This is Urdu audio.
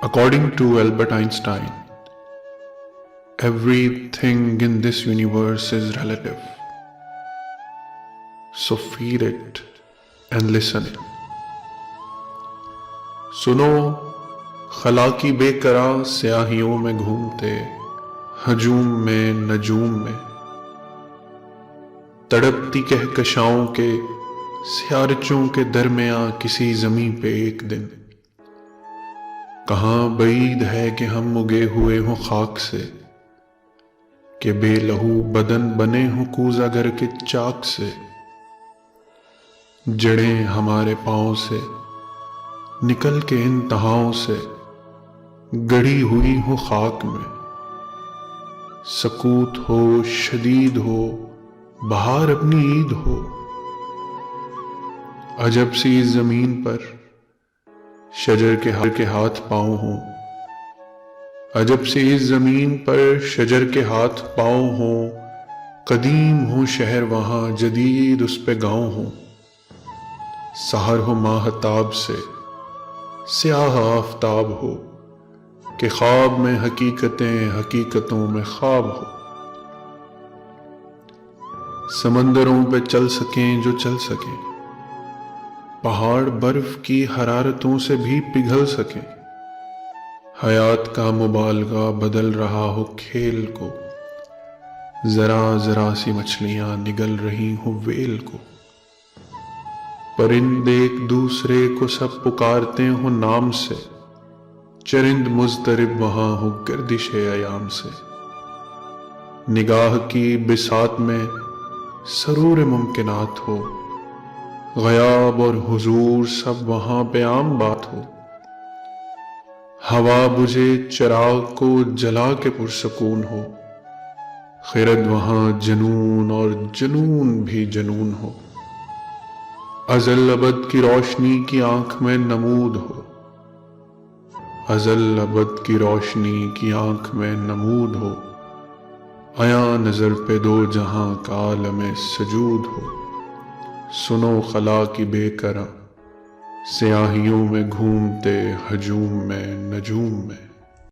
According to Albert Einstein, everything in this universe is relative. So feel it and listen. سنو خلا کی بے قرار سیاہیوں میں گھومتے ہجوم میں نجوم میں، تڑپتی کہکشاؤں کے سیارچوں کے درمیاں کسی زمین پہ ایک دن، کہاں بعید ہے کہ ہم اگے ہوئے ہوں خاک سے، کہ بے لہو بدن بنے ہوں کوزہ گر کے چاک سے، جڑیں ہمارے پاؤں سے نکل کے انتہاؤں سے گڑھی ہوئی ہوں خاک میں، سکوت ہو شدید ہو بہار اپنی عید ہو، عجب سی اس زمین پر شجر کے ہاتھ پاؤں ہوں، عجب سی اس زمین پر شجر کے ہاتھ پاؤں ہوں، قدیم ہوں شہر وہاں جدید اس پہ گاؤں ہوں، سحر ہو ماہتاب سے سیاہ آفتاب ہو، کہ خواب میں حقیقتیں حقیقتوں میں خواب ہو، سمندروں پہ چل سکیں جو چل سکیں، پہاڑ برف کی حرارتوں سے بھی پگھل سکیں، حیات کا مبالغہ بدل رہا ہو کھیل کو، ذرا ذرا سی مچھلیاں نگل رہی ہوں ویل کو، پرند ایک دوسرے کو سب پکارتے ہوں نام سے، چرند مضطرب وہاں ہو گردش ایام سے، نگاہ کی بساط میں سرور ممکنات ہو، غیاب اور حضور سب وہاں پہ عام بات ہو، ہوا بجھے چراغ کو جلا کے پرسکون ہو، خرد وہاں جنون اور جنون بھی جنون ہو، ازل ابد کی روشنی کی آنکھ میں نمود ہو، ازل ابد کی روشنی کی آنکھ میں نمود ہو، عیاں نظر پہ دو جہاں کا عالم سجود ہو، سنو خلا کی بے قرار سیاہیوں میں گھومتے ہجوم میں نجوم میں۔